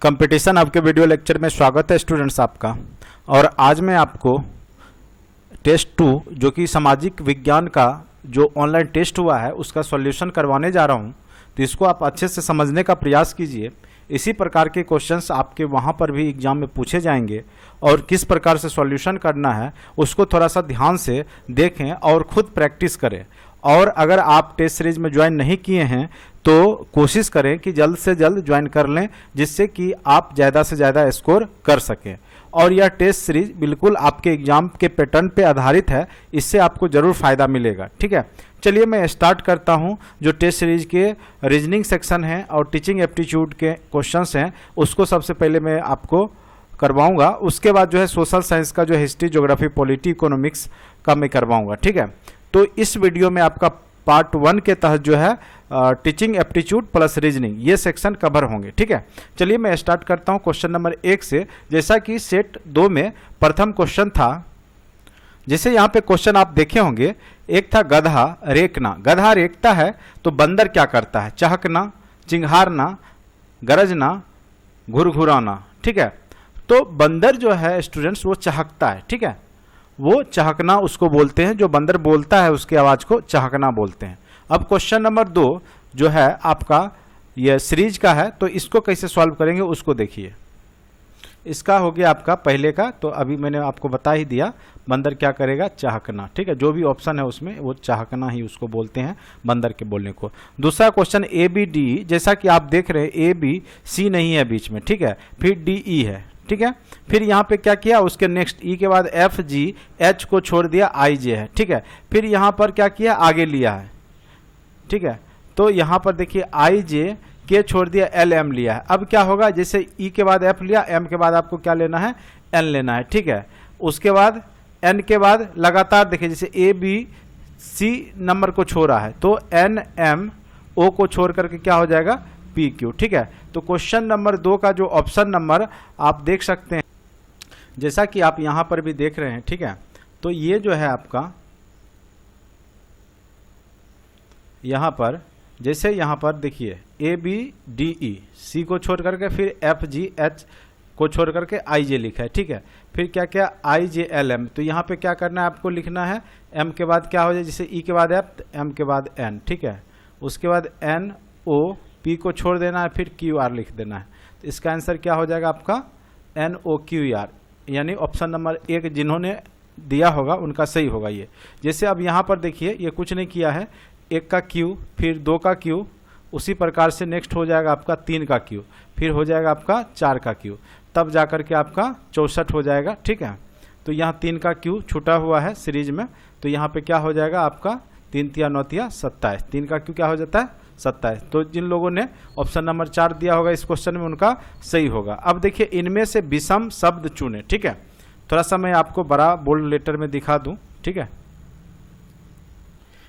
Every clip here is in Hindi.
कंपटीशन आपके वीडियो लेक्चर में स्वागत है स्टूडेंट्स आपका। और आज मैं आपको टेस्ट 2 जो कि सामाजिक विज्ञान का जो ऑनलाइन टेस्ट हुआ है उसका सॉल्यूशन करवाने जा रहा हूं, तो इसको आप अच्छे से समझने का प्रयास कीजिए। इसी प्रकार के क्वेश्चंस आपके वहां पर भी एग्जाम में पूछे जाएंगे और किस प्रकार से सॉल्यूशन करना है उसको थोड़ा सा ध्यान से देखें और खुद प्रैक्टिस करें। और अगर आप टेस्ट सीरीज में ज्वाइन नहीं किए हैं तो कोशिश करें कि जल्द से जल्द ज्वाइन कर लें, जिससे कि आप ज़्यादा से ज़्यादा स्कोर कर सकें। और यह टेस्ट सीरीज बिल्कुल आपके एग्जाम के पैटर्न पे आधारित है, इससे आपको ज़रूर फ़ायदा मिलेगा। ठीक है, चलिए मैं स्टार्ट करता हूं। जो टेस्ट सीरीज के रीजनिंग सेक्शन है और टीचिंग एप्टीट्यूड के क्वेश्चंस हैं उसको सबसे पहले मैं आपको करवाऊंगा। उसके बाद जो है सोशल साइंस का जो हिस्ट्री, ज्योग्राफी, पॉलिटी, इकोनॉमिक्स का मैं करवाऊंगा। ठीक है, तो इस वीडियो में आपका पार्ट 1 के तहत जो है टीचिंग एप्टीट्यूड प्लस रीजनिंग ये सेक्शन कवर होंगे। ठीक है, चलिए मैं स्टार्ट करता हूं क्वेश्चन नंबर 1 से। जैसा कि सेट 2 में प्रथम क्वेश्चन था, जैसे यहाँ पे क्वेश्चन आप देखे होंगे, एक था गधा रेखना। गधा रेखता है तो बंदर क्या करता है? चहकना, चिंघारना, गरजना, घुरघुराना। ठीक है, तो बंदर जो है स्टूडेंट्स वो चहकता है। ठीक है, वो चहकना उसको बोलते हैं, जो बंदर बोलता है उसकी आवाज़ को चहकना बोलते हैं। अब क्वेश्चन नंबर 2 जो है आपका ये सीरीज का है, तो इसको कैसे सॉल्व करेंगे उसको देखिए। इसका हो गया आपका पहले का, तो अभी मैंने आपको बता ही दिया, बंदर क्या करेगा? चहकना। ठीक है, जो भी ऑप्शन है उसमें वो चहकना ही उसको बोलते हैं, बंदर के बोलने को। दूसरा क्वेश्चन ए बी डी, जैसा कि आप देख रहे हैं ए बी सी नहीं है बीच में। ठीक है, फिर डी ई है। ठीक है, फिर यहाँ पे क्या किया, उसके नेक्स्ट ई के बाद एफ जी, एच को छोड़ दिया, आई जे है। ठीक है, फिर यहाँ पर क्या किया, आगे लिया है। ठीक है, तो यहाँ पर देखिए आई जे के छोड़ दिया, एल एम लिया है। अब क्या होगा, जैसे ई के बाद एफ लिया, एम के बाद आपको क्या लेना है? एन लेना है। ठीक है, उसके बाद एन के बाद लगातार देखिए, जैसे ए बी सी नंबर को छोड़ा है तो एन एम ओ को छोड़ करके क्या हो जाएगा? P Q. ठीक है, तो क्वेश्चन नंबर 2 का जो ऑप्शन नंबर आप देख सकते हैं, जैसा कि आप यहाँ पर भी देख रहे हैं। ठीक है, तो ये जो है आपका यहाँ पर, जैसे यहाँ पर देखिए ए बी डी ई, सी को छोड़ करके फिर एफ जी एच को छोड़ करके आई जे लिखा है। ठीक है, फिर क्या क्या आई जे एल एम, तो यहाँ पे क्या करना है आपको? लिखना है एम के बाद क्या हो जाए, जैसे ई के बाद एफ, एम के बाद एन। ठीक है, उसके बाद एन ओ, पी को छोड़ देना है, फिर क्यू आर लिख देना है। तो इसका आंसर क्या हो जाएगा आपका? एन ओ क्यू आर, यानी ऑप्शन नंबर 1 जिन्होंने दिया होगा उनका सही होगा ये। जैसे अब यहाँ पर देखिए ये कुछ नहीं किया है, 1 का क्यू, फिर 2 का क्यू, उसी प्रकार से नेक्स्ट हो जाएगा आपका 3 का क्यू, फिर हो जाएगा आपका 4 का क्यू, तब जाकर के आपका 64 हो जाएगा। ठीक है, तो यहाँ 3 का क्यू छूटा हुआ है सीरीज में, तो यहाँ पे क्या हो जाएगा आपका 3 तिया 9 तिया 27, 3 का क्यू क्या हो जाता है? 27। तो जिन लोगों ने ऑप्शन नंबर 4 दिया होगा इस क्वेश्चन में उनका सही होगा। अब देखिए इनमें से विषम शब्द चुने। ठीक है, थोड़ा सा मैं आपको बड़ा बोल्ड लेटर में दिखा दूं। ठीक है,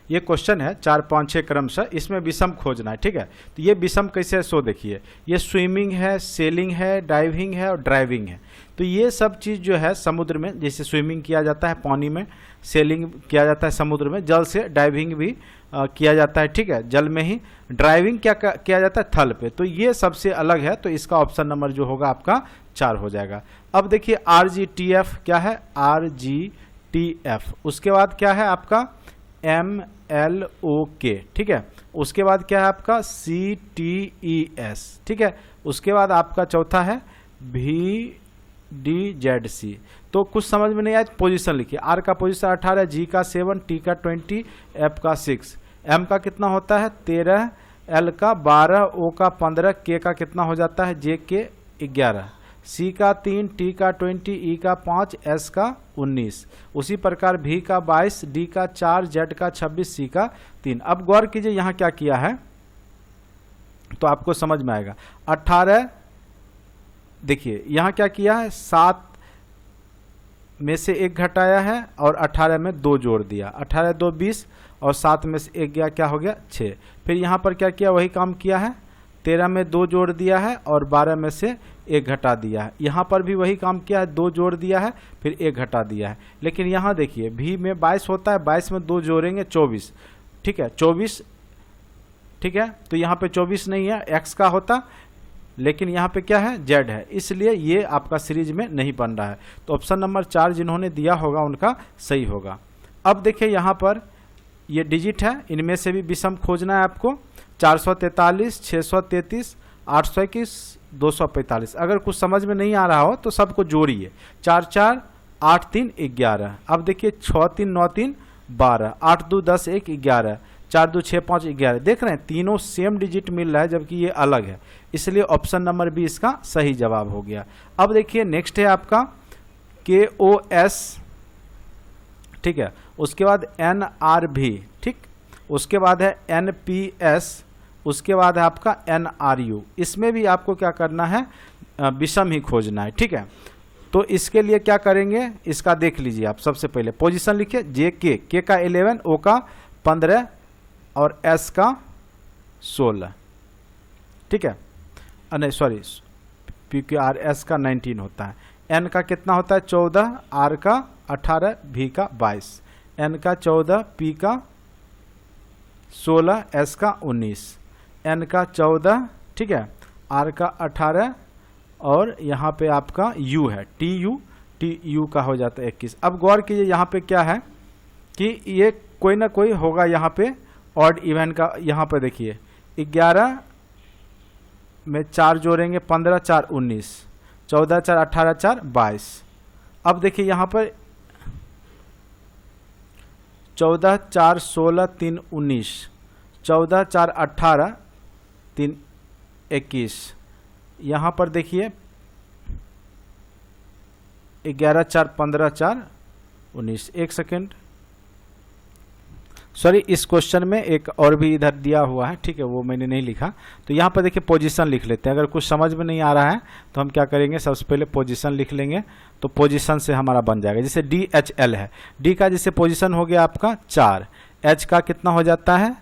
ये क्वेश्चन है 4 5 6 क्रमशः, इसमें विषम खोजना है। ठीक है, तो ये विषम कैसे है सो देखिए, ये स्विमिंग है, सेलिंग है, डाइविंग है और ड्राइविंग है। तो ये सब चीज़ जो है समुद्र में, जैसे स्विमिंग किया जाता है पानी में, सेलिंग किया जाता है समुद्र में, जल से डाइविंग भी किया जाता है। ठीक है, जल में ही। ड्राइविंग क्या किया जाता है? थल पे। तो ये सबसे अलग है, तो इसका ऑप्शन नंबर जो होगा आपका 4 हो जाएगा। अब देखिए आर जी टी एफ क्या है? आर जी टी एफ, उसके बाद क्या है आपका? एम एल ओ के। ठीक है, उसके बाद क्या है आपका? C T E S. ठीक है, उसके बाद आपका चौथा है भी डी जेड सी। तो कुछ समझ में नहीं आया, पोजीशन लिखिए। आर का पोजीशन 18, जी का 7, टी का 20, एफ का 6, एम का कितना होता है? 13, एल का 12, ओ का 15, के का कितना हो जाता है? जे के 11, सी का 3, टी का 20, ई का 5, एस का 19, उसी प्रकार भी का 22, डी का 4, जेड का 26, सी का 3। अब गौर कीजिए यहाँ क्या किया है तो आपको समझ में आएगा। 18 देखिए यहाँ क्या किया है, 7 में से 1 घटाया है और 18 में 2 जोड़ दिया। 18 2 20 और 7 में से 1 गया, क्या हो गया? 6। फिर यहाँ पर क्या किया, वही काम किया है, 13 में 2 जोड़ दिया है और 12 में से 1 घटा दिया है। यहाँ पर भी वही काम किया है, 2 जोड़ दिया है फिर 1 घटा दिया है। लेकिन यहाँ देखिए भी में 22 होता है, 22 में 2 जोड़ेंगे 24। ठीक है, 24। ठीक है, तो यहाँ पे 24 नहीं है, x का होता लेकिन यहाँ पे क्या है, जेड है, इसलिए ये आपका सीरीज में नहीं बन रहा है। तो ऑप्शन नंबर 4 जिन्होंने दिया होगा उनका सही होगा। अब देखिए यहाँ पर ये डिजिट है, इनमें से भी विषम खोजना है आपको। 443, 633, 821, 245। अगर कुछ समझ में नहीं आ रहा हो तो सबको जोड़िए। 4 4 8 3 11। अब देखिए 6 3 9 3 12, 8 2 10 1 11, 4 2 6 5 11। देख रहे हैं तीनों सेम डिजिट मिल रहा है जबकि ये अलग है, इसलिए ऑप्शन नंबर बी इसका सही जवाब हो गया। अब देखिए नेक्स्ट है आपका KOS, ठीक है, उसके बाद NRV, ठीक, उसके बाद है NPS, उसके बाद है आपका NRU। इसमें भी आपको क्या करना है, विषम ही खोजना है, ठीक है। तो इसके लिए क्या करेंगे, इसका देख लीजिए आप। सबसे पहले पोजीशन लिखिए, JK, K का 11, O का 15 और S का 16, ठीक है, नहीं सॉरी, PQRS का 19 होता है। N का कितना होता है, 14, R का 18, V का 22, N का 14, P का 16, S का 19, N का 14, ठीक है, R का 18 और यहाँ पे आपका U है, TU का हो जाता है 21। अब गौर कीजिए यहाँ पे क्या है कि ये कोई ना कोई होगा यहाँ पे ऑड इवन का। यहाँ पे देखिए 11 में 4 जोड़ेंगे, 15 4 19, 14 4 18 4 22। अब देखिए यहाँ पर 14 4 16 3 19, 14 4 18 3 21। यहाँ पर देखिए 11 4 15 4 19। एक सेकेंड, सॉरी, इस क्वेश्चन में एक और भी इधर दिया हुआ है, ठीक है, वो मैंने नहीं लिखा। तो यहाँ पर देखिए पोजीशन लिख लेते हैं। अगर कुछ समझ में नहीं आ रहा है तो हम क्या करेंगे, सबसे पहले पोजीशन लिख लेंगे, तो पोजीशन से हमारा बन जाएगा। जैसे DHL है, D का जैसे पोजीशन हो गया आपका 4, H का कितना हो जाता है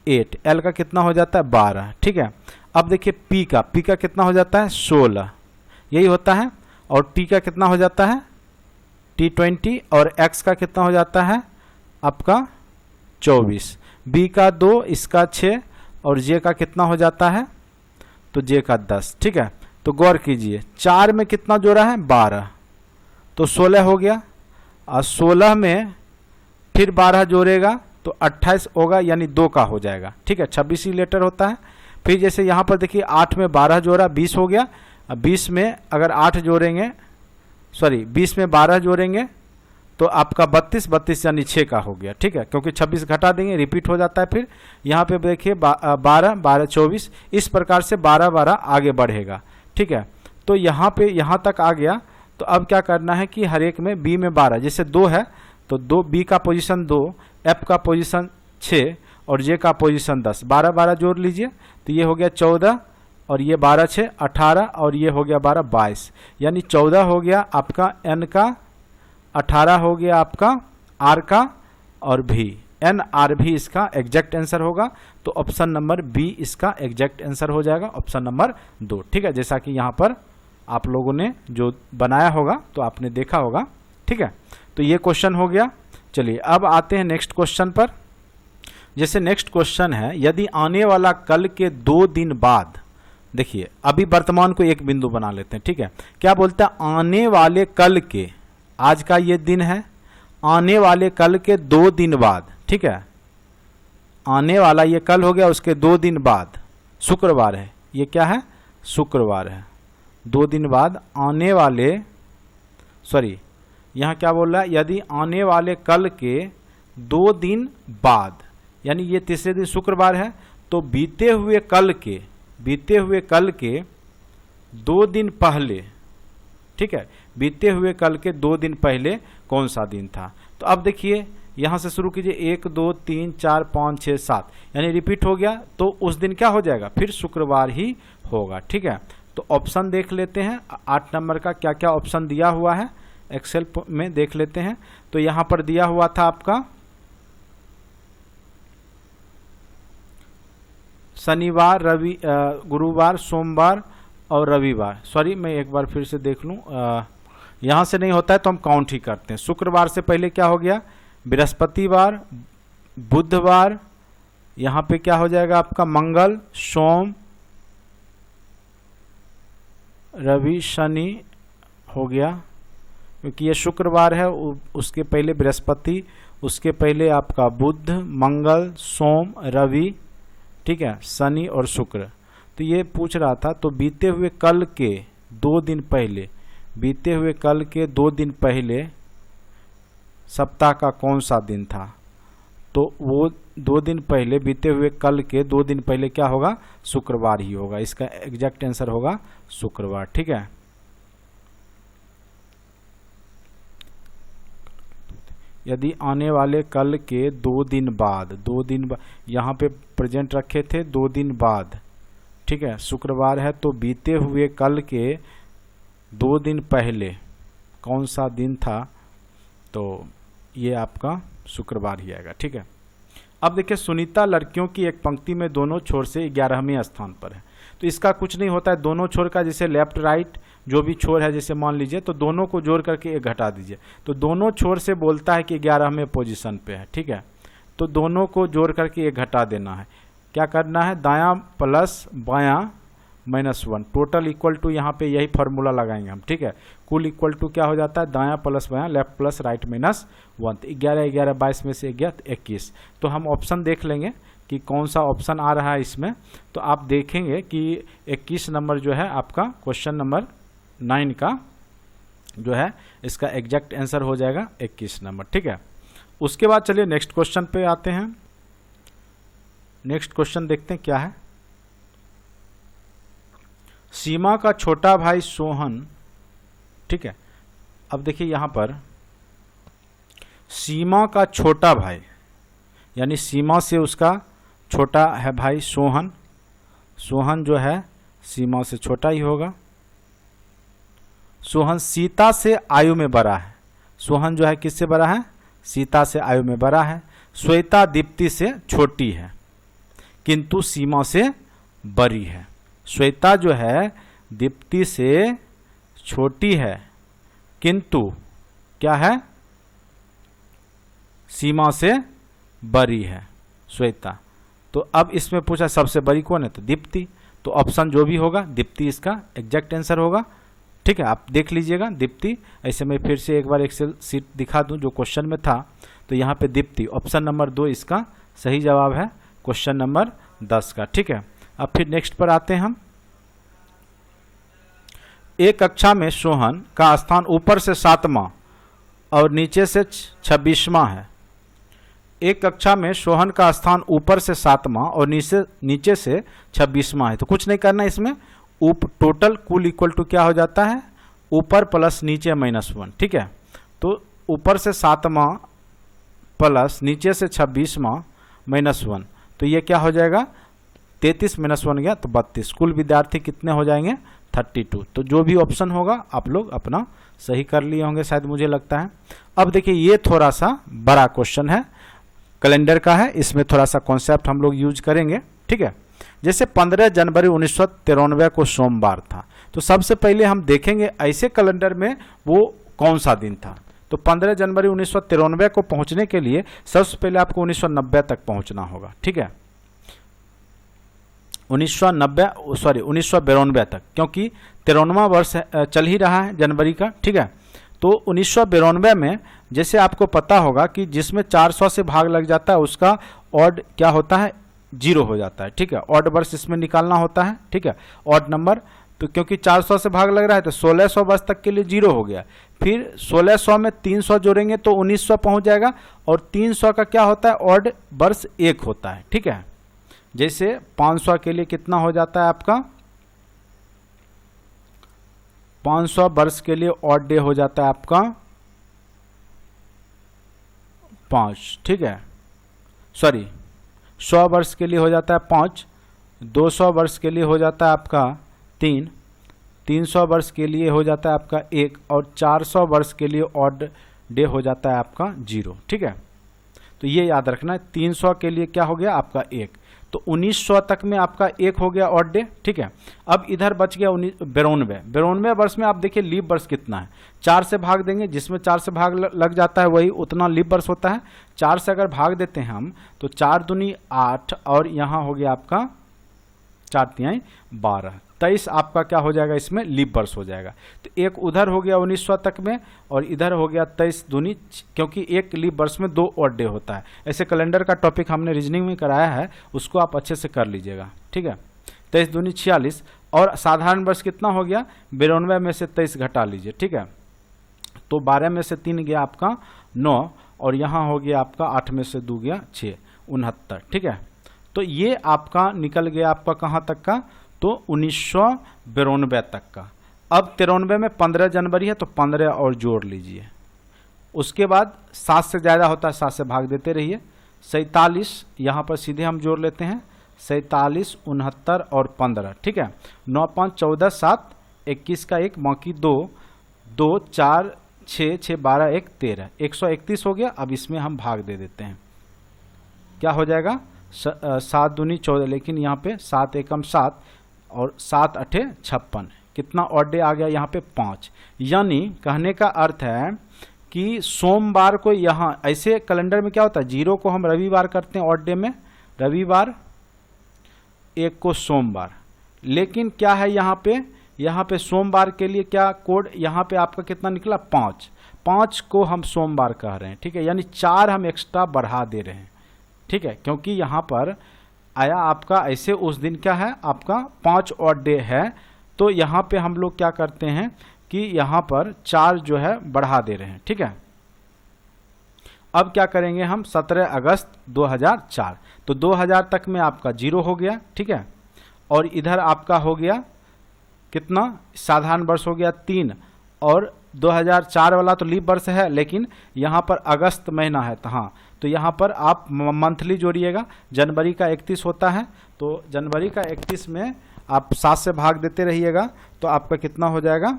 8, L का कितना हो जाता है 12, ठीक है। अब देखिए P का कितना हो जाता है 16, यही होता है। और T का कितना हो जाता है T20, और X का कितना हो जाता है आपका 24, B का 2, इसका 6, और J का कितना हो जाता है, तो J का 10, ठीक है। तो गौर कीजिए 4 में कितना जोड़ा है 12, तो 16 हो गया, और 16 में फिर 12 जोड़ेगा तो 28 होगा, यानी 2 का हो जाएगा, ठीक है। 26 ही लेटर होता है। फिर जैसे यहाँ पर देखिए 8 में 12 जोड़ा 20 हो गया, 20 में अगर 8 जोड़ेंगे, सॉरी 20 में 12 जोड़ेंगे तो आपका 32 यानी 6 का हो गया, ठीक है, क्योंकि 26 घटा देंगे रिपीट हो जाता है। फिर यहाँ पे देखिए 12 12 24, इस प्रकार से 12 12 आगे बढ़ेगा, ठीक है। तो यहाँ पे यहाँ तक आ गया। तो अब क्या करना है कि हर एक में B में 12, जैसे 2 है तो 2, B का पोजीशन 2, F का पोजीशन 6 और J का पोजीशन 10, 12 12 जोड़ लीजिए तो ये हो गया 14, और ये 12 6 18, और ये हो गया 12 22, यानी 14 हो गया आपका N का, 18 हो गया आपका R का, और V, NRV इसका एग्जैक्ट आंसर होगा। तो ऑप्शन नंबर B इसका एग्जैक्ट आंसर हो जाएगा, ऑप्शन नंबर 2, ठीक है। जैसा कि यहाँ पर आप लोगों ने जो बनाया होगा तो आपने देखा होगा, ठीक है। तो ये क्वेश्चन हो गया। चलिए अब आते हैं नेक्स्ट क्वेश्चन पर। जैसे नेक्स्ट क्वेश्चन है, यदि आने वाला कल के 2 दिन बाद, देखिए अभी वर्तमान को एक बिंदु बना लेते हैं, ठीक है। क्या बोलता है, आने वाले कल के, आज का ये दिन है, आने वाले कल के 2 दिन बाद, ठीक है, आने वाला ये कल हो गया, उसके 2 दिन बाद शुक्रवार है, ये क्या है शुक्रवार है। 2 दिन बाद आने वाले, सॉरी यहाँ क्या बोल रहा है, यदि आने वाले कल के 2 दिन बाद, यानी ये तीसरे दिन शुक्रवार है, तो बीते हुए कल के 2 दिन पहले, ठीक है, बीते हुए कल के 2 दिन पहले कौन सा दिन था। तो अब देखिए यहाँ से शुरू कीजिए, 1 2 3 4 5 6 7, यानी रिपीट हो गया, तो उस दिन क्या हो जाएगा, फिर शुक्रवार ही होगा, ठीक है। तो ऑप्शन देख लेते हैं 8 नंबर का क्या क्या ऑप्शन दिया हुआ है, एक्सेल में देख लेते हैं। तो यहाँ पर दिया हुआ था आपका शनिवार, गुरुवार, सोमवार और रविवार। सॉरी मैं एक बार फिर से देख लूँ, यहाँ से नहीं होता है तो हम काउंट ही करते हैं। शुक्रवार से पहले क्या हो गया, बृहस्पतिवार, बुधवार, यहाँ पे क्या हो जाएगा आपका मंगल, सोम, रवि शनि हो गया, क्योंकि ये शुक्रवार है, उसके पहले बृहस्पति, उसके पहले आपका बुध, मंगल, सोम, रवि, ठीक है, शनि और शुक्र। तो ये पूछ रहा था, तो बीते हुए कल के 2 दिन पहले, बीते हुए कल के 2 दिन पहले सप्ताह का कौन सा दिन था? तो वो 2 दिन पहले, बीते हुए कल के 2 दिन पहले क्या होगा? शुक्रवार ही होगा। इसका एग्जैक्ट आंसर होगा शुक्रवार, ठीक है। यदि आने वाले कल के 2 दिन बाद, यहाँ पे प्रेजेंट रखे थे 2 दिन बाद, ठीक है, शुक्रवार है, तो बीते हुए कल के 2 दिन पहले कौन सा दिन था? तो ये आपका शुक्रवार ही आएगा, ठीक है। अब देखिए, सुनीता लड़कियों की एक पंक्ति में दोनों छोर से 11वें स्थान पर है। तो इसका कुछ नहीं होता है, दोनों छोर का जैसे लेफ्ट राइट जो भी छोर है, जैसे मान लीजिए, तो दोनों को जोड़ करके एक घटा दीजिए, तो दोनों छोर से बोलता है कि 11वें पोजीशन पे है, ठीक है। तो दोनों को जोड़ करके एक घटा देना है। क्या करना है? दायां प्लस बायां -1, टोटल इक्वल टू, यहाँ पे यही फार्मूला लगाएंगे हम, ठीक है। कुल इक्वल टू क्या हो जाता है? दायां प्लस बायां, लेफ्ट प्लस राइट -1। 11 11 22 में से 21। तो हम ऑप्शन देख लेंगे कि कौन सा ऑप्शन आ रहा है इसमें। तो आप देखेंगे कि 21 नंबर जो है आपका क्वेश्चन नंबर 9 का जो है, इसका एग्जैक्ट आंसर हो जाएगा 21 नंबर, ठीक है। उसके बाद चलिए नेक्स्ट क्वेश्चन पे आते हैं। नेक्स्ट क्वेश्चन देखते हैं क्या है। सीमा का छोटा भाई सोहन, ठीक है। अब देखिए यहाँ पर सीमा का छोटा भाई, यानी सीमा से उसका छोटा है भाई सोहन। सोहन जो है सीमा से छोटा ही होगा। सोहन सीता से आयु में बड़ा है। सोहन जो है किससे बड़ा है? सीता से आयु में बड़ा है। श्वेता दीप्ति से छोटी है किंतु सीमा से बड़ी है। श्वेता जो है दीप्ति से छोटी है किंतु क्या है? सीमा से बड़ी है श्वेता। तो अब इसमें पूछा सबसे बड़ी कौन है? तो दीप्ति। तो ऑप्शन जो भी होगा दीप्ति इसका एग्जैक्ट आंसर होगा, ठीक है। आप देख लीजिएगा दीप्ति। ऐसे मैं फिर से एक बार एक्सेल सीट दिखा दूं जो क्वेश्चन में था। तो यहाँ पे दीप्ति ऑप्शन नंबर 2 इसका सही जवाब है क्वेश्चन नंबर 10 का, ठीक है। अब फिर नेक्स्ट पर आते हैं हम। एक कक्षा में सोहन का स्थान ऊपर से 7वां और नीचे से 26वां है। एक कक्षा में सोहन का स्थान ऊपर से 7वां और नीचे से 26वां है। तो कुछ नहीं करना इसमें, टोटल कुल इक्वल टू क्या हो जाता है? ऊपर प्लस नीचे -1, ठीक है। तो ऊपर से 7वां प्लस नीचे से 26वां -1, तो ये क्या हो जाएगा? 33 -1 गया तो 32। कुल विद्यार्थी कितने हो जाएंगे? 32। तो जो भी ऑप्शन होगा आप लोग अपना सही कर लिए होंगे शायद, मुझे लगता है। अब देखिए ये थोड़ा सा बड़ा क्वेश्चन है, कैलेंडर का है, इसमें थोड़ा सा कॉन्सेप्ट हम लोग यूज करेंगे, ठीक है। जैसे 15 जनवरी 1993 को सोमवार था, तो सबसे पहले हम देखेंगे ऐसे कैलेंडर में वो कौन सा दिन था। तो 15 जनवरी 1993 को पहुंचने के लिए सबसे पहले आपको 1990 तक पहुंचना होगा, ठीक है। 1992 तक, क्योंकि 93वां वर्ष चल ही रहा है जनवरी का, ठीक है। तो 1992 में जैसे आपको पता होगा कि जिसमें 400 से भाग लग जाता है उसका ऑड क्या होता है? 0 हो जाता है, ठीक है। ऑड वर्ष इसमें निकालना होता है, ठीक है, ऑड नंबर। तो क्योंकि 400 से भाग लग रहा है तो 1600 वर्ष तक के लिए 0 हो गया। फिर 1600 में 300 जोड़ेंगे तो 1900 पहुंच जाएगा, और 300 का क्या होता है? ऑड वर्ष 1 होता है, ठीक है। जैसे 500 के लिए कितना हो जाता है आपका? 500 वर्ष के लिए ऑड डे हो जाता है आपका 5, ठीक है। सॉरी, 100 वर्ष के लिए हो जाता है 5, 200 वर्ष के लिए हो जाता है आपका 3, 300 वर्ष के लिए हो जाता है आपका 1, और 400 वर्ष के लिए ऑड डे हो जाता है आपका 0, ठीक है। तो ये याद रखना है। 300 के लिए क्या हो गया आपका 1, तो 1900 तक में आपका 1 हो गया ऑड डे, ठीक है। अब इधर बच गया 92 वर्ष में आप देखिए लीप वर्ष कितना है? 4 से भाग देंगे, जिसमें 4 से भाग लग जाता है वही उतना लीप वर्ष होता है। 4 से अगर भाग देते हैं हम तो 4 दूनी 8, और यहाँ हो गया आपका 4 तिहाई 12। 23 आपका क्या हो जाएगा, इसमें लीप वर्ष हो जाएगा। तो एक उधर हो गया 1900 तक में और इधर हो गया 23 दूनी, क्योंकि एक लीप वर्ष में 2 ऑड डे होता है। ऐसे कैलेंडर का टॉपिक हमने रीजनिंग में कराया है, उसको आप अच्छे से कर लीजिएगा, ठीक है। 23 दूनी 46 और साधारण वर्ष कितना हो गया, 92 में से 23 घटा लीजिए, ठीक है। तो 12 में से 3 गया आपका 9 और यहाँ हो गया आपका 8 में से 2 गया 6, 69, ठीक है। तो ये आपका निकल गया आपका कहाँ तक का, तो 1992 तक का। अब 93 में 15 जनवरी है तो 15 और जोड़ लीजिए। उसके बाद 7 से ज़्यादा होता है 7 से भाग देते रहिए। 47 यहाँ पर सीधे हम जोड़ लेते हैं, 47, 69 और 15, ठीक है। 9, 5, 14, 7, 21 का 1 बाकी 2, 2, 4, 6, 6, 12, 1, 13, 131 हो गया। अब इसमें हम भाग दे देते हैं, क्या हो जाएगा, 7 दूनी 14, लेकिन यहाँ पे 7 एकम 7 और 7 अठे 56, कितना ऑड डे आ गया यहाँ पे 5। यानी कहने का अर्थ है कि सोमवार को यहाँ ऐसे कैलेंडर में क्या होता है, 0 को हम रविवार करते हैं ऑड डे में, रविवार, 1 को सोमवार। लेकिन क्या है यहाँ पे सोमवार के लिए क्या कोड, यहाँ पे आपका कितना निकला 5 को हम सोमवार कह रहे हैं, ठीक है। यानी 4 हम एक्स्ट्रा बढ़ा दे रहे हैं, ठीक है, क्योंकि यहाँ पर आया आपका ऐसे उस दिन क्या है आपका 5 ऑड डे है। तो यहाँ पे हम लोग क्या करते हैं कि यहाँ पर 4 जो है बढ़ा दे रहे हैं, ठीक है। अब क्या करेंगे हम, 17 अगस्त 2004, तो 2000 तक में आपका 0 हो गया, ठीक है। और इधर आपका हो गया कितना, साधारण वर्ष हो गया 3 और 2004 वाला तो लीप वर्ष है, लेकिन यहाँ पर अगस्त महीना है, तो हाँ, तो यहाँ पर आप मंथली जोड़िएगा। जनवरी का 31 होता है, तो जनवरी का 31 में आप 7 से भाग देते रहिएगा, तो आपका कितना हो जाएगा,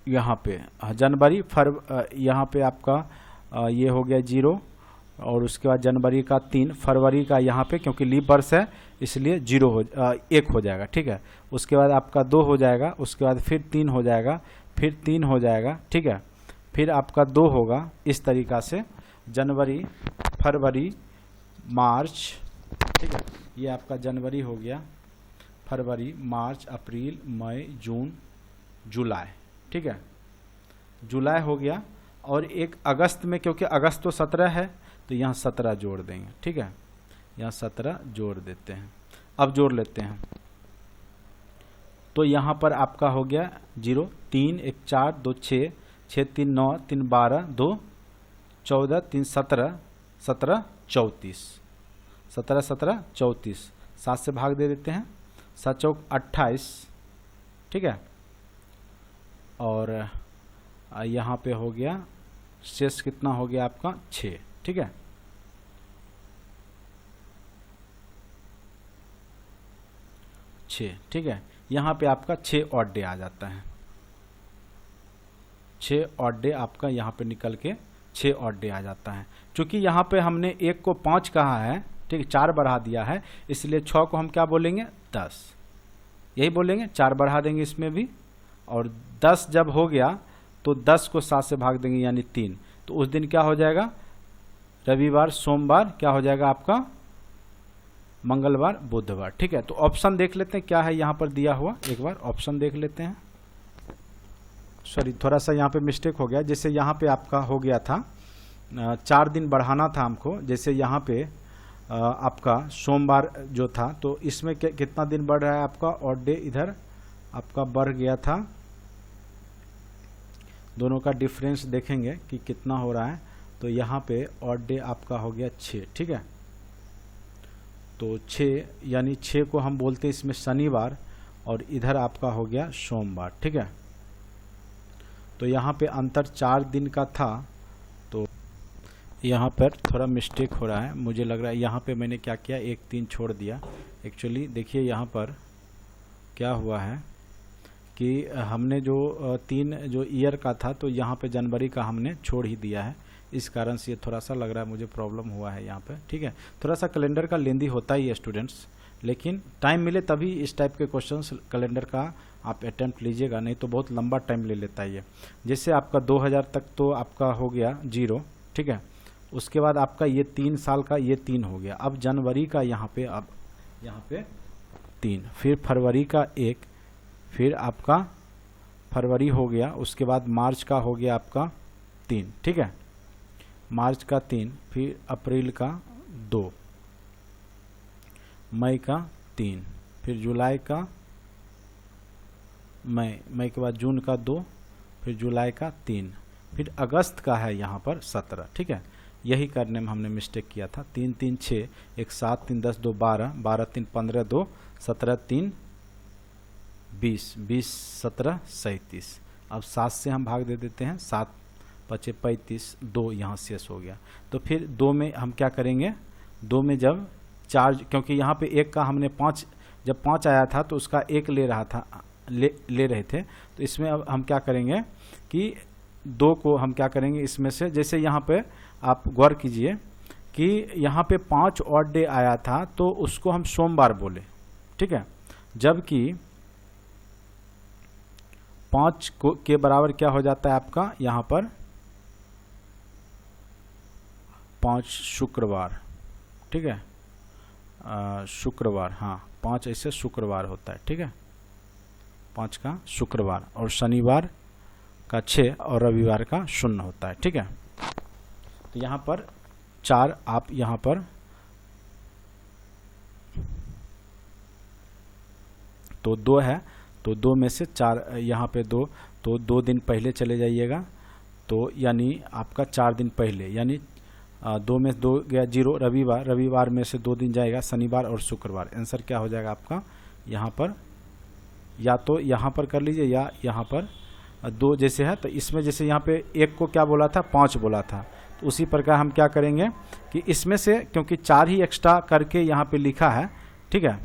यहाँ पे जनवरी यहाँ पे आपका ये हो गया 0 और उसके बाद जनवरी का 3, फरवरी का यहाँ पे क्योंकि लीप वर्ष है इसलिए 1 हो जाएगा, ठीक है। उसके बाद आपका 2 हो जाएगा, उसके बाद फिर 3 हो जाएगा, फिर 3 हो जाएगा, ठीक है, फिर आपका 2 होगा। इस तरीक़ा से जनवरी, फरवरी, मार्च, ठीक है, ये आपका जनवरी हो गया, फरवरी, मार्च, अप्रैल, मई, जून, जुलाई, ठीक है, जुलाई हो गया। और एक अगस्त में, क्योंकि अगस्त तो 17 है तो यहाँ 17 जोड़ देंगे, ठीक है, यहाँ 17 जोड़ देते हैं। अब जोड़ लेते हैं, तो यहाँ पर आपका हो गया 0, 3, 1, 4, 2, 6, 6, 3, 9, 3, 12, 2, 14, 3, 17, 17, 34, 17, 17, 34, 7 से भाग दे देते हैं, 7 चौक 28, ठीक है। और यहाँ पे हो गया शेष कितना हो गया आपका 6, ठीक है। ठीक है, यहाँ पे आपका 6 ऑड डे आ जाता है, 6 ऑड डे आपका यहाँ पे निकल के 6 ऑड डे आ जाता है। क्योंकि यहाँ पे हमने 1 को 5 कहा है, ठीक, 4 बढ़ा दिया है, इसलिए 6 को हम क्या बोलेंगे 10, यही बोलेंगे, 4 बढ़ा देंगे इसमें भी। और 10 जब हो गया तो 10 को 7 से भाग देंगे यानी 3, तो उस दिन क्या हो जाएगा, रविवार, सोमवार, क्या हो जाएगा आपका मंगलवार, बुधवार, ठीक है। तो ऑप्शन देख लेते हैं क्या है यहाँ पर दिया हुआ, एक बार ऑप्शन देख लेते हैं। सॉरी, थोड़ा सा यहाँ पे मिस्टेक हो गया, जैसे यहाँ पे आपका हो गया था 4 दिन बढ़ाना था हमको, जैसे यहाँ पे आपका सोमवार जो था, तो इसमें कितना दिन बढ़ रहा है आपका ऑड डे, इधर आपका बढ़ गया था, दोनों का डिफरेंस देखेंगे कि कितना हो रहा है। तो यहाँ पे ऑड डे आपका हो गया 6, ठीक है। तो 6 यानी 6 को हम बोलते हैं इसमें शनिवार, और इधर आपका हो गया सोमवार, ठीक है। तो यहाँ पे अंतर 4 दिन का था, तो यहाँ पर थोड़ा मिस्टेक हो रहा है, मुझे लग रहा है यहाँ पे मैंने क्या किया, 1 3 छोड़ दिया। एक्चुअली देखिए यहाँ पर क्या हुआ है कि हमने जो 3 जो ईयर का था, तो यहाँ पे जनवरी का हमने छोड़ ही दिया है, इस कारण से ये थोड़ा सा लग रहा है मुझे प्रॉब्लम हुआ है यहाँ पे, ठीक है। थोड़ा सा कैलेंडर का लेंदी होता ही है स्टूडेंट्स, लेकिन टाइम मिले तभी इस टाइप के क्वेश्चंस कैलेंडर का आप अटेम्प्ट लीजिएगा, नहीं तो बहुत लंबा टाइम ले लेता है ये। जैसे आपका 2000 तक तो आपका हो गया 0, ठीक है। उसके बाद आपका ये 3 साल का ये 3 हो गया। अब जनवरी का यहाँ पे अब यहाँ पे 3, फिर फरवरी का 1, फिर आपका फरवरी हो गया, उसके बाद मार्च का हो गया आपका 3, ठीक है, मार्च का 3, फिर अप्रैल का 2, मई का 3, फिर जुलाई का मई के बाद जून का 2, फिर जुलाई का 3, फिर अगस्त का है यहाँ पर 17, ठीक है। यही करने में हमने मिस्टेक किया था। 3 3 6, 1 7 3 10 2 12, 12 3 15 2, 17 3 20, 20 17 37। अब 7 से हम भाग दे देते हैं, 7 5 35, 2 यहाँ शेष हो गया। तो फिर 2 में हम क्या करेंगे, 2 में जब 4, क्योंकि यहाँ पे 1 का हमने 5, जब 5 आया था तो उसका 1 ले रहा था, ले रहे थे, तो इसमें अब हम क्या करेंगे कि 2 को हम क्या करेंगे इसमें से, जैसे यहाँ पे आप गौर कीजिए कि यहाँ पे 5 ऑड डे आया था तो उसको हम सोमवार बोले, ठीक है, जबकि 5 के बराबर क्या हो जाता है आपका यहाँ पर 5 शुक्रवार, ठीक है, शुक्रवार, हाँ 5 ऐसे शुक्रवार होता है, ठीक है, 5 का शुक्रवार, और शनिवार का 6 और रविवार का 0 होता है, ठीक है। तो यहाँ पर 4 आप यहाँ पर तो 2 है, तो 2 में से 4 यहाँ पे 2, तो 2 दिन पहले चले जाइएगा, तो यानी आपका 4 दिन पहले, यानी 2 में 2 गया 0, रविवार, रविवार में से 2 दिन जाएगा शनिवार और शुक्रवार। आंसर क्या हो जाएगा आपका यहाँ पर, या तो यहाँ पर कर लीजिए या यहाँ पर 2 जैसे है, तो इसमें जैसे यहाँ पे 1 को क्या बोला था 5 बोला था, तो उसी प्रकार हम क्या करेंगे कि इसमें से क्योंकि 4 ही एक्स्ट्रा करके यहाँ पे लिखा है, ठीक है,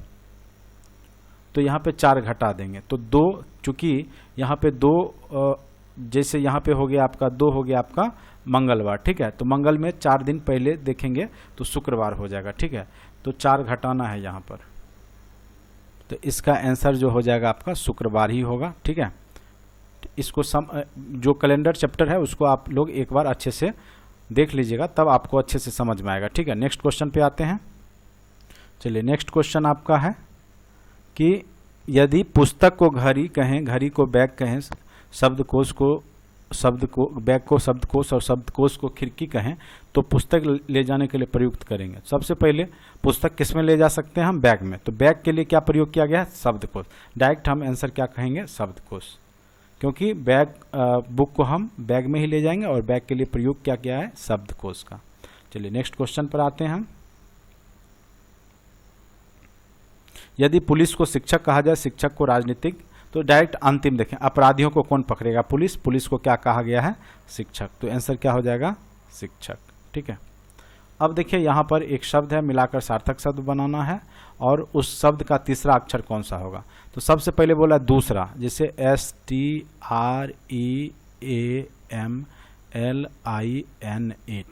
तो यहाँ पे 4 घटा देंगे, तो 2, चूंकि यहाँ पे 2 जैसे यहाँ पे हो गया आपका 2 हो गया आपका मंगलवार, ठीक है, तो मंगल में 4 दिन पहले देखेंगे तो शुक्रवार हो जाएगा, ठीक है, तो 4 घटाना है यहाँ पर, तो इसका आंसर जो हो जाएगा आपका शुक्रवार ही होगा, ठीक है। इसको जो कैलेंडर चैप्टर है उसको आप लोग एक बार अच्छे से देख लीजिएगा, तब आपको अच्छे से समझ में आएगा, ठीक है। नेक्स्ट क्वेश्चन पे आते हैं। चलिए नेक्स्ट क्वेश्चन आपका है कि यदि पुस्तक को घड़ी कहें, घड़ी को बैग कहें, बैग को शब्दकोश और शब्दकोश को खिड़की कहें, तो पुस्तक ले जाने के लिए प्रयुक्त करेंगे। सबसे पहले पुस्तक किस में ले जा सकते हैं हम, बैग में, तो बैग के लिए क्या प्रयोग किया गया है, शब्दकोश। डायरेक्ट हम आंसर क्या कहेंगे, शब्दकोश, क्योंकि बैग बुक को हम बैग में ही ले जाएंगे और बैग के लिए प्रयोग क्या किया है, शब्दकोश का। चलिए नेक्स्ट क्वेश्चन पर आते हैं हम। यदि पुलिस को शिक्षक कहा जाए, शिक्षक को राजनीतिक, तो डायरेक्ट अंतिम देखें, अपराधियों को कौन पकड़ेगा, पुलिस, पुलिस को क्या कहा गया है, शिक्षक, तो आंसर क्या हो जाएगा, शिक्षक, ठीक है। अब देखिए यहाँ पर एक शब्द है, मिलाकर सार्थक शब्द बनाना है, और उस शब्द का तीसरा अक्षर कौन सा होगा, तो सबसे पहले बोला दूसरा, जैसे STREAMLINA,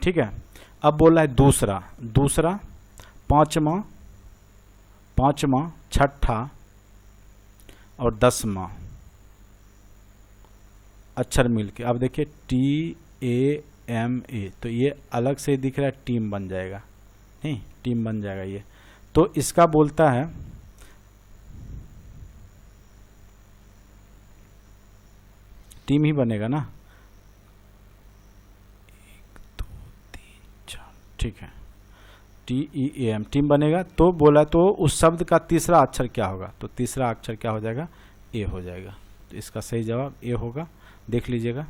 ठीक है। अब बोला है दूसरा, दूसरा, पांचवा, छठा और 10वां अक्षर मिलके, अब देखिए TAMA, तो ये अलग से दिख रहा है, टीम बन जाएगा, नहीं टीम बन जाएगा ये, तो इसका बोलता है टीम ही बनेगा ना, 1 2 3 4, ठीक है, TEAM, टीम बनेगा। तो बोला तो उस शब्द का तीसरा अक्षर क्या होगा, तो तीसरा अक्षर क्या हो जाएगा, ए हो जाएगा, तो इसका सही जवाब ए होगा। देख लीजिएगा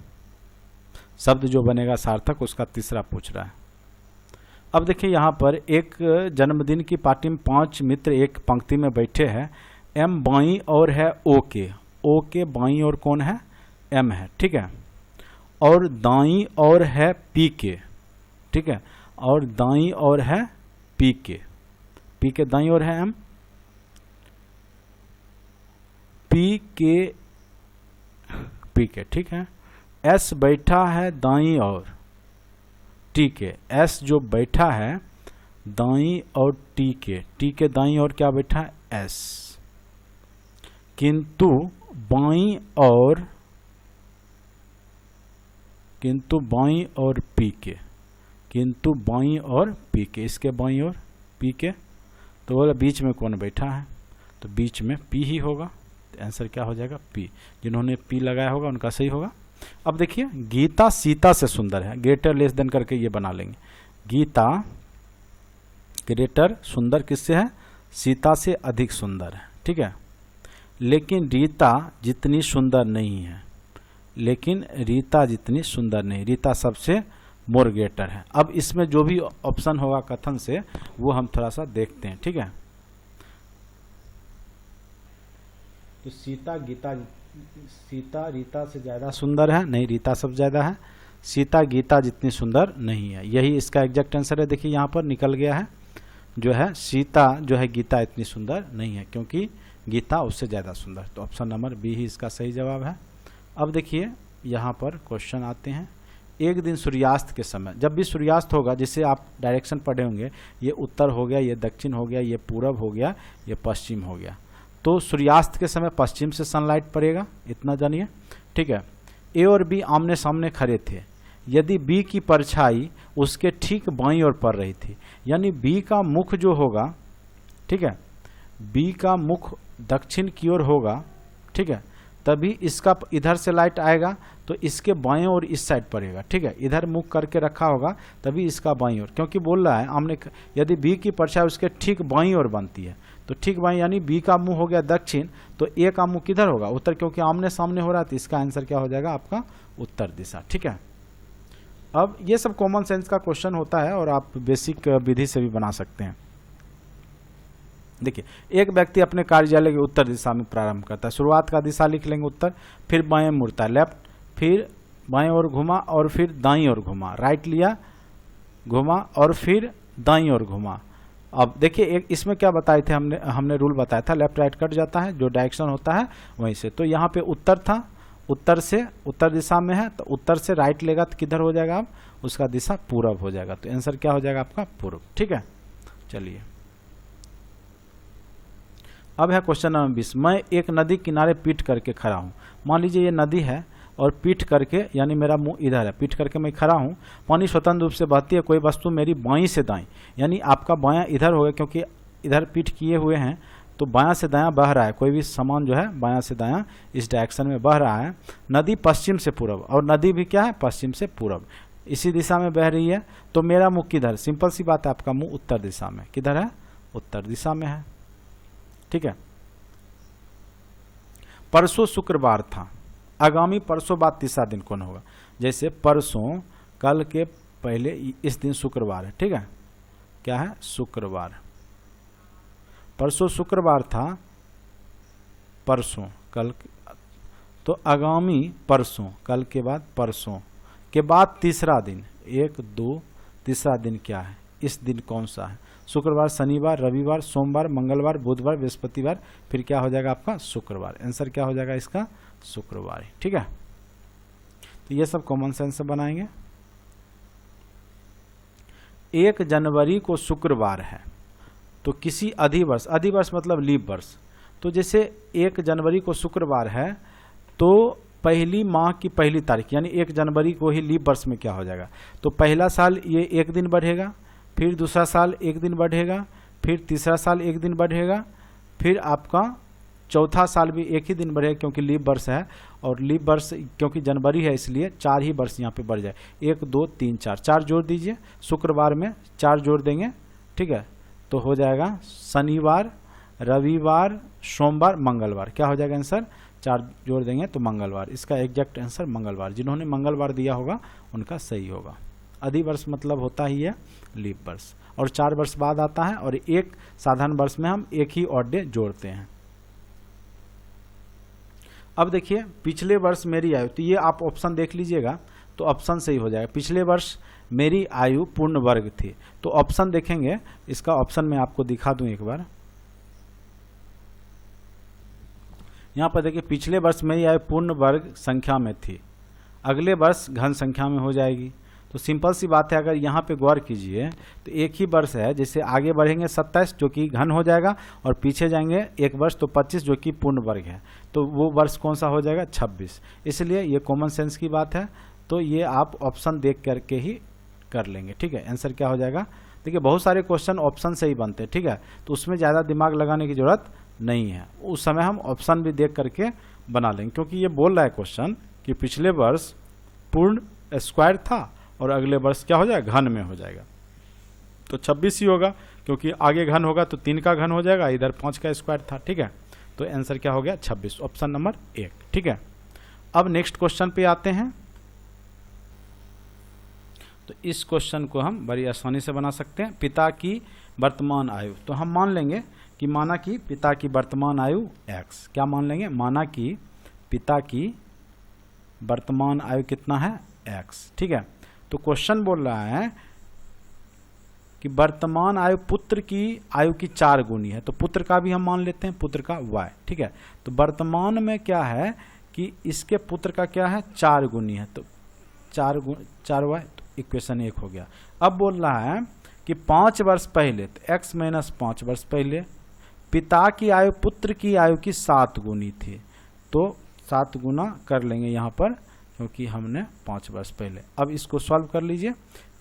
शब्द जो बनेगा सार्थक, उसका तीसरा पूछ रहा है। अब देखिए यहाँ पर एक जन्मदिन की पार्टी में 5 मित्र एक पंक्ति में बैठे हैं, एम बाई और है ओ के बाई और कौन है, एम है, ठीक है, और दाई और है पी के, ठीक है, और दाई और है पी के दाई और है एम, पी के, ठीक है। एस बैठा है दाई और टी के, एस जो बैठा है दाई और टी के दाई और क्या बैठा है, एस, किंतु बाई और पी के, इसके बाई और पी के, तो बोला बीच में कौन बैठा है, तो बीच में पी ही होगा, तो आंसर क्या हो जाएगा पी। जिन्होंने पी लगाया होगा उनका सही होगा। अब देखिए गीता सीता से सुंदर है, ग्रेटर लेस देन करके ये बना लेंगे। गीता ग्रेटर सुंदर किससे है, सीता से अधिक सुंदर है, ठीक है। लेकिन रीता जितनी सुंदर नहीं है, लेकिन रीता जितनी सुंदर नहीं, रीता सबसे मोर ग्रेटर है। अब इसमें जो भी ऑप्शन होगा कथन से वो हम थोड़ा सा देखते हैं, ठीक है। तो सीता रीता से ज्यादा सुंदर है, नहीं रीता सबसे ज्यादा है, सीता गीता जितनी सुंदर नहीं है, यही इसका एग्जैक्ट आंसर है। देखिए यहाँ पर निकल गया है जो है सीता जो है गीता इतनी सुंदर नहीं है, क्योंकि गीता उससे ज़्यादा सुंदर। तो ऑप्शन नंबर बी ही इसका सही जवाब है। अब देखिए यहाँ पर क्वेश्चन आते हैं। एक दिन सूर्यास्त के समय, जब भी सूर्यास्त होगा, जिसे आप डायरेक्शन पढ़े होंगे, ये उत्तर हो गया, ये दक्षिण हो गया, ये पूरब हो गया, ये पश्चिम हो गया। तो सूर्यास्त के समय पश्चिम से सनलाइट पड़ेगा, इतना जानिए, ठीक है। ए और बी आमने सामने खड़े थे, यदि बी की परछाई उसके ठीक बाईं ओर पड़ रही थी, यानी बी का मुख जो होगा, ठीक है, बी का मुख दक्षिण की ओर होगा, ठीक है, तभी इसका इधर से लाइट आएगा तो इसके बाएं ओर इस साइड पड़ेगा, ठीक है। इधर मुख करके रखा होगा तभी इसका बाईं ओर, क्योंकि बोल रहा है आमने, यदि बी की परछाई उसके ठीक बाईं ओर बनती है, तो ठीक बाईं यानी बी का मुंह हो गया दक्षिण, तो ए का मुंह किधर होगा, उत्तर, क्योंकि आमने सामने हो रहा है, तो इसका आंसर क्या हो जाएगा आपका उत्तर दिशा, ठीक है। अब ये सब कॉमन सेंस का क्वेश्चन होता है और आप बेसिक विधि से भी बना सकते हैं। देखिए एक व्यक्ति अपने कार्यालय की उत्तर दिशा में प्रारंभ करता है, शुरुआत का दिशा लिख लेंगे उत्तर, फिर बाएं मुड़ता है लेफ्ट, फिर बाएं ओर घुमा और फिर दाईं ओर घुमा, राइट लिया घुमा और फिर दाईं ओर घुमा। अब देखिए एक इसमें क्या बताए थे हमने रूल बताया था, लेफ्ट राइट कट जाता है, जो डायरेक्शन होता है वहीं से। तो यहाँ पे उत्तर था, उत्तर से उत्तर दिशा में है, तो उत्तर से राइट लेगा तो किधर हो जाएगा, अब उसका दिशा पूरब हो जाएगा, तो आंसर क्या हो जाएगा आपका पूर्व, ठीक है। चलिए अब है क्वेश्चन नंबर 20। मैं एक नदी किनारे पीट करके खड़ा हूँ, मान लीजिए ये नदी है और पीट करके यानी मेरा मुंह इधर है, पीट करके मैं खड़ा हूँ, पानी स्वतंत्र रूप से बहती है, कोई वस्तु मेरी बाईं से दाईं, यानी आपका बायां इधर होगा क्योंकि इधर पीट किए हुए हैं, तो बायां से दायां बह रहा है, कोई भी सामान जो है बायां से दायां इस डायरेक्शन में बह रहा है। नदी पश्चिम से पूरब, और नदी भी क्या है पश्चिम से पूरब, इसी दिशा में बह रही है, तो मेरा मुख किधर, सिंपल सी बात है, आपका मुंह उत्तर दिशा में, किधर है उत्तर दिशा में है, ठीक है। परसों शुक्रवार था, आगामी परसों बाद तीसरा दिन कौन होगा, जैसे परसों कल के पहले इस दिन शुक्रवार है, ठीक है, क्या है शुक्रवार, परसों शुक्रवार था, परसों कल, तो आगामी परसों कल के बाद परसों के बाद तीसरा दिन, 1 2 तीसरा दिन क्या है, इस दिन कौन सा है, शुक्रवार, शनिवार, रविवार, सोमवार, मंगलवार, बुधवार, बृहस्पतिवार, फिर क्या हो जाएगा आपका शुक्रवार। आंसर क्या हो जाएगा इसका शुक्रवार, ठीक है। तो ये सब कॉमन सेंस से बनाएंगे। 1 जनवरी को शुक्रवार है, तो किसी अधिवर्ष, अधिवर्ष मतलब लीप वर्ष, तो जैसे 1 जनवरी को शुक्रवार है तो पहली माह की पहली तारीख यानी 1 जनवरी को ही लीप वर्ष में क्या हो जाएगा, तो पहला साल ये 1 दिन बढ़ेगा, फिर दूसरा साल 1 दिन बढ़ेगा, फिर तीसरा साल 1 दिन बढ़ेगा, फिर आपका चौथा साल भी 1 ही दिन बढ़ेगा क्योंकि लीप वर्ष है, और लीप वर्ष क्योंकि जनवरी है इसलिए 4 ही वर्ष यहाँ पे बढ़ जाए, 1 2 3 4, 4 जोड़ दीजिए, शुक्रवार में 4 जोड़ देंगे, ठीक है, तो हो जाएगा शनिवार, रविवार, सोमवार, मंगलवार, क्या हो जाएगा आंसर, 4 जोड़ देंगे तो मंगलवार, इसका एग्जैक्ट आंसर मंगलवार। जिन्होंने मंगलवार दिया होगा उनका सही होगा। अधिवर्ष मतलब होता ही है लीप वर्ष, और 4 वर्ष बाद आता है, और एक साधारण वर्ष में हम 1 ही ऑड डे जोड़ते हैं। अब देखिए पिछले वर्ष मेरी आयु, तो ये आप ऑप्शन देख लीजिएगा तो ऑप्शन सही हो जाएगा। पिछले वर्ष मेरी आयु पूर्ण वर्ग थी, तो ऑप्शन देखेंगे, इसका ऑप्शन मैं आपको दिखा दूं एक बार। यहाँ पर देखिए पिछले वर्ष मेरी आयु पूर्ण वर्ग संख्या में थी, अगले वर्ष घन संख्या में हो जाएगी। तो सिंपल सी बात है, अगर यहाँ पे गौर कीजिए तो एक ही वर्ष है, जैसे आगे बढ़ेंगे 27 जो कि घन हो जाएगा, और पीछे जाएंगे एक वर्ष तो 25 जो कि पूर्ण वर्ग है, तो वो वर्ष कौन सा हो जाएगा 26। इसलिए ये कॉमन सेंस की बात है, तो ये आप ऑप्शन देख करके ही कर लेंगे, ठीक है। आंसर क्या हो जाएगा देखिए बहुत सारे क्वेश्चन ऑप्शन से ही बनते हैं, ठीक है, तो उसमें ज़्यादा दिमाग लगाने की ज़रूरत नहीं है, उस समय हम ऑप्शन भी देख करके बना लेंगे, क्योंकि ये बोल रहा है क्वेश्चन कि पिछले वर्ष पूर्ण स्क्वायर था और अगले वर्ष क्या हो जाएगा, घन में हो जाएगा, तो 26 ही होगा, क्योंकि आगे घन होगा तो 3 का घन हो जाएगा, इधर 5 का स्क्वायर था, ठीक है, तो आंसर क्या हो गया 26, ऑप्शन नंबर 1, ठीक है। अब नेक्स्ट क्वेश्चन पे आते हैं। तो इस क्वेश्चन को हम बड़ी आसानी से बना सकते हैं। पिता की वर्तमान आयु, तो हम मान लेंगे कि माना कि पिता की वर्तमान आयु x, क्या मान लेंगे, माना कि पिता की वर्तमान आयु कितना है x, ठीक है। तो क्वेश्चन बोल रहा है कि वर्तमान आयु पुत्र की आयु की 4 गुनी है, तो पुत्र का भी हम मान लेते हैं, पुत्र का y, ठीक है। तो वर्तमान में क्या है कि इसके पुत्र का क्या है 4 गुनी है, तो 4y, तो इक्वेशन 1 हो गया। अब बोल रहा है कि 5 वर्ष पहले, तो x माइनस 5 वर्ष पहले पिता की आयु पुत्र की आयु की 7 गुनी थी, तो 7 गुना कर लेंगे यहाँ पर, क्योंकि हमने 5 वर्ष पहले। अब इसको सॉल्व कर लीजिए,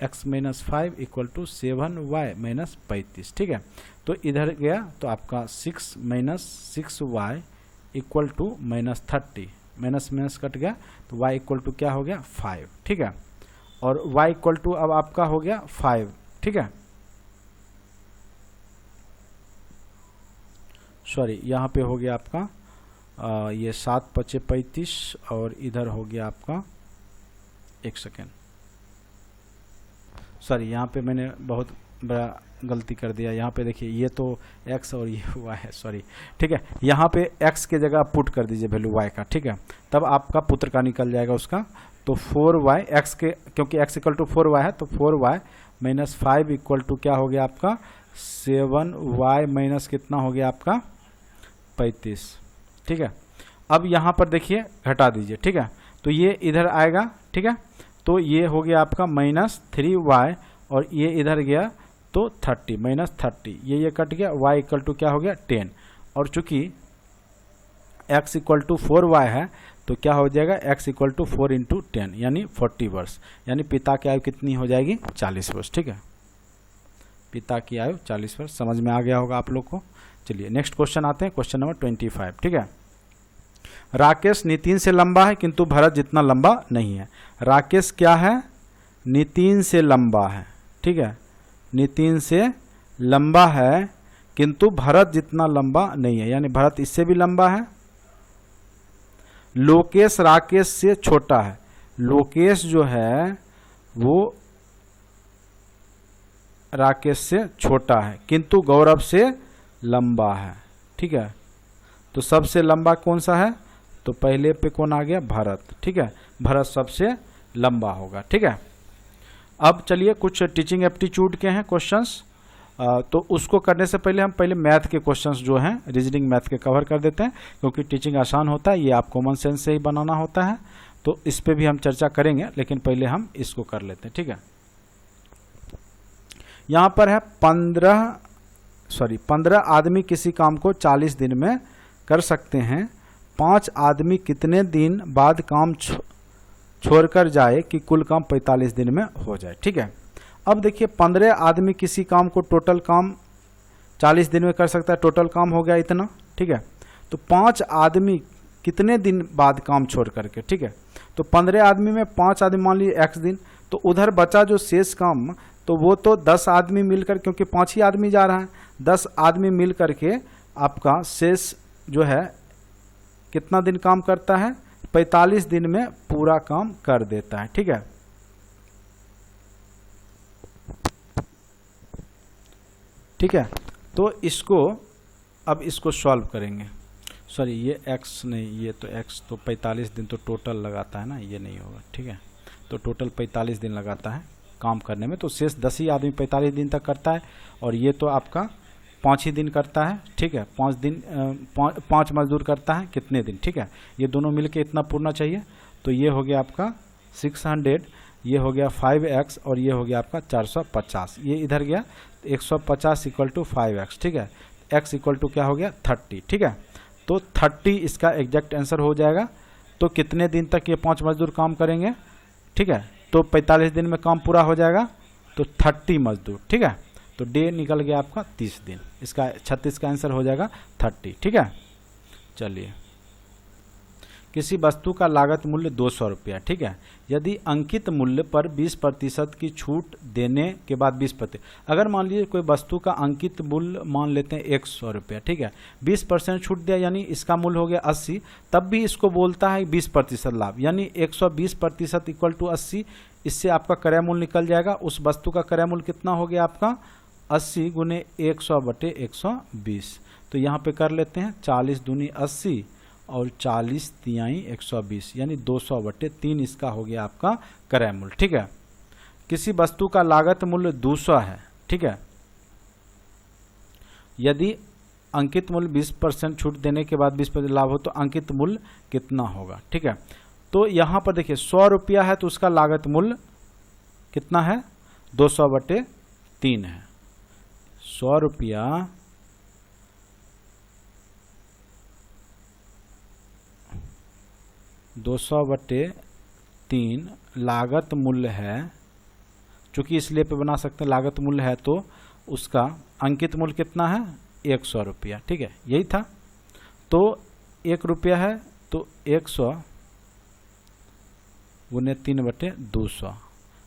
x minus 5 equal to 7y minus 35, ठीक है। तो इधर गया तो आपका 6 minus 6y equal to minus 30, minus minus cut गया, तो y इक्वल टू क्या हो गया 5, ठीक है, और y इक्वल टू अब आपका हो गया 5, ठीक है, सॉरी यहाँ पे हो गया आपका ये 7 × 5 = 35 और इधर हो गया आपका, एक सेकेंड, सॉरी यहाँ पे मैंने बहुत बड़ा गलती कर दिया, यहाँ पे देखिए ये तो x और ये y है, सॉरी, ठीक है, यहाँ पे x के जगह पुट कर दीजिए वैल्यू y का, ठीक है, तब आपका पुत्र का निकल जाएगा उसका, तो 4y x के, क्योंकि x इक्वल टू 4y है, तो 4y माइनस 5 इक्वल टू क्या हो गया आपका 7y माइनस कितना हो गया आपका 35, ठीक है। अब यहाँ पर देखिए घटा दीजिए, ठीक है, तो ये इधर आएगा, ठीक है, तो ये हो गया आपका माइनस 3y और ये इधर गया तो 30 माइनस 30, ये कट गया, y इक्वल टू क्या हो गया 10, और चूंकि x इक्वल टू 4y है तो क्या हो जाएगा x इक्वल टू 4 × 10 यानी 40 वर्ष, यानी पिता की आयु कितनी हो जाएगी 40 वर्ष, ठीक है, पिता की आयु 40 वर्ष। समझ में आ गया होगा आप लोग को। चलिए नेक्स्ट क्वेश्चन आते हैं, क्वेश्चन नंबर 25, ठीक है। राकेश नितिन से लंबा है किंतु भरत जितना लंबा नहीं है। राकेश क्या है, नितिन से लंबा है, ठीक है, नितिन से लंबा है किंतु भरत जितना लंबा नहीं है, यानी भरत इससे भी लंबा है। लोकेश राकेश से छोटा है, लोकेश जो है वो राकेश से छोटा है किंतु गौरव से लंबा है, ठीक है। तो सबसे लंबा कौन सा है, तो पहले पे कौन आ गया भरत, ठीक है, भरत सबसे लंबा होगा, ठीक है। अब चलिए कुछ टीचिंग एप्टीट्यूड के हैं क्वेश्चंस, तो उसको करने से पहले हम पहले मैथ के क्वेश्चंस जो हैं रीजनिंग मैथ के कवर कर देते हैं, क्योंकि टीचिंग आसान होता है, ये आप कॉमन सेंस से ही बनाना होता है, तो इस पे भी हम चर्चा करेंगे, लेकिन पहले हम इसको कर लेते हैं, ठीक है। यहाँ पर है 15 आदमी किसी काम को 40 दिन में कर सकते हैं, 5 आदमी कितने दिन बाद काम छोड़कर जाए कि कुल काम 45 दिन में हो जाए, ठीक है। अब देखिए 15 आदमी किसी काम को टोटल काम 40 दिन में कर सकता है, टोटल काम हो गया इतना, ठीक है। तो 5 आदमी कितने दिन बाद काम छोड़ करके, ठीक है, तो 15 आदमी में 5 आदमी मान लीजिए x दिन, तो उधर बचा जो शेष काम तो वो तो 10 आदमी मिलकर, क्योंकि 5 ही आदमी जा रहा है, 10 आदमी मिल करके आपका शेष जो है कितना दिन काम करता है 45 दिन में पूरा काम कर देता है, ठीक है। ठीक है, तो इसको अब इसको सॉल्व करेंगे, सॉरी ये x नहीं, ये तो x तो 45 दिन तो टोटल लगाता है ना, ये नहीं होगा, ठीक है, तो टोटल 45 दिन लगाता है काम करने में, तो शेष 10 ही आदमी 45 दिन तक करता है, और ये तो आपका 5 ही दिन करता है, ठीक है, 5 दिन 5 मजदूर करता है कितने दिन, ठीक है, ये दोनों मिलके इतना पूर्ना चाहिए, तो ये हो गया आपका 600, ये हो गया 5x और ये हो गया आपका 450, ये इधर गया 150 इक्वल टू 5x, ठीक है, x इक्वल टू क्या हो गया 30, ठीक है, तो 30 इसका एग्जैक्ट आंसर हो जाएगा। तो कितने दिन तक ये 5 मजदूर काम करेंगे, ठीक है, तो 45 दिन में काम पूरा हो जाएगा, तो 30 मजदूर, ठीक है, तो डे निकल गया आपका 30 दिन। इसका 36 का आंसर हो जाएगा 30। ठीक है, चलिए। किसी वस्तु का लागत मूल्य 200 रुपया। ठीक है, यदि अंकित मूल्य पर 20% की छूट देने के बाद 20%, अगर मान लीजिए कोई वस्तु का अंकित मूल्य मान लेते हैं 100 रुपया। ठीक है, 20% छूट दिया यानी इसका मूल्य हो गया 80, तब भी इसको बोलता है 20% लाभ, यानी 120% इक्वल टू 80। इससे आपका क्रय मूल्य निकल जाएगा। उस वस्तु का क्रय मूल्य कितना हो गया आपका 80 गुने 100/120। तो यहाँ पे कर लेते हैं 40 दूनी 80 और 40 तिहाई 120, यानी 200/3 इसका हो गया आपका क्रय मूल्य। ठीक है, किसी वस्तु का लागत मूल्य 200 है। ठीक है, यदि अंकित मूल्य 20% छूट देने के बाद 20% लाभ हो तो अंकित मूल्य कितना होगा। ठीक है, तो यहाँ पर देखिए 100 रुपया है तो उसका लागत मूल्य कितना है 200/3 है। 100 रुपया 200/3 लागत मूल्य है, चूंकि इसलिए पे बना सकते हैं लागत मूल्य है तो उसका अंकित मूल्य कितना है 100 रुपया। ठीक है, यही था। तो 1 रुपया है तो 100 गुने 3/200।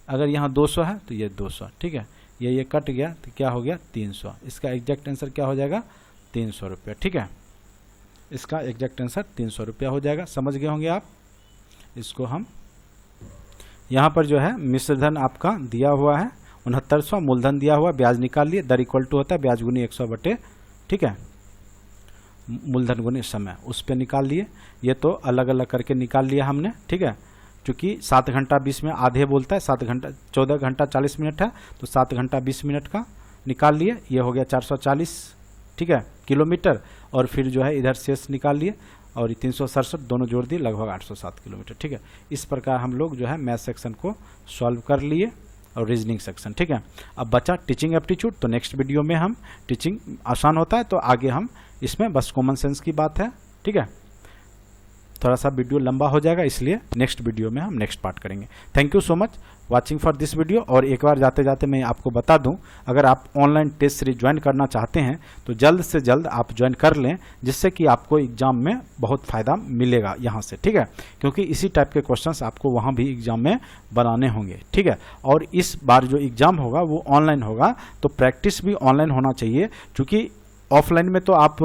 अगर यहाँ 200 है तो ये 200। ठीक है, ये कट गया तो क्या हो गया 300। इसका एग्जैक्ट आंसर क्या हो जाएगा 300 रुपया। ठीक है, इसका एग्जैक्ट आंसर 300 रुपया हो जाएगा। समझ गए होंगे आप। इसको हम यहाँ पर जो है मिश्र धन आपका दिया हुआ है 6900, मूलधन दिया हुआ, ब्याज निकाल लिए। दर इक्वल टू होता है ब्याज गुनी 100/, ठीक है, मूलधन गुनी समय, उस पर निकाल लिए। ये तो अलग अलग करके निकाल लिया हमने। ठीक है, क्योंकि 7 घंटा 20 में आधे बोलता है, 14 घंटा 40 मिनट है तो 7 घंटा 20 मिनट का निकाल लिए। ये हो गया 440, ठीक है, किलोमीटर। और फिर जो है इधर शेष निकाल लिए और 367 दोनों जोड़ दिए, लगभग 807 किलोमीटर। ठीक है, इस प्रकार हम लोग जो है मैथ सेक्शन को सॉल्व कर लिए और रीजनिंग सेक्शन। ठीक है, अब बचा टीचिंग एप्टीट्यूड। तो नेक्स्ट वीडियो में हम टीचिंग आसान होता है तो आगे हम इसमें बस कॉमन सेंस की बात है। ठीक है, थोड़ा सा वीडियो लंबा हो जाएगा इसलिए नेक्स्ट वीडियो में हम नेक्स्ट पार्ट करेंगे। Thank you so much watching for this video. और एक बार जाते जाते मैं आपको बता दूं, अगर आप ऑनलाइन टेस्ट सीरीज ज्वाइन करना चाहते हैं तो जल्द से जल्द आप ज्वाइन कर लें, जिससे कि आपको एग्जाम में बहुत फ़ायदा मिलेगा यहाँ से। ठीक है, क्योंकि इसी टाइप के क्वेश्चंस आपको वहाँ भी एग्जाम में बनाने होंगे। ठीक है, और इस बार जो एग्ज़ाम होगा वो ऑनलाइन होगा तो प्रैक्टिस भी ऑनलाइन होना चाहिए। क्योंकि ऑफलाइन में तो आप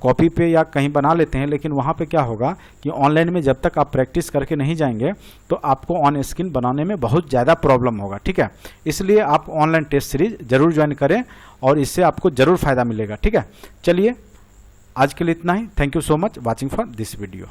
कॉपी पे या कहीं बना लेते हैं, लेकिन वहाँ पे क्या होगा कि ऑनलाइन में जब तक आप प्रैक्टिस करके नहीं जाएंगे तो आपको ऑन स्क्रीन बनाने में बहुत ज़्यादा प्रॉब्लम होगा। ठीक है, इसलिए आप ऑनलाइन टेस्ट सीरीज जरूर ज्वाइन करें और इससे आपको ज़रूर फ़ायदा मिलेगा। ठीक है, चलिए आज के लिए इतना ही। Thank you so much watching for this video.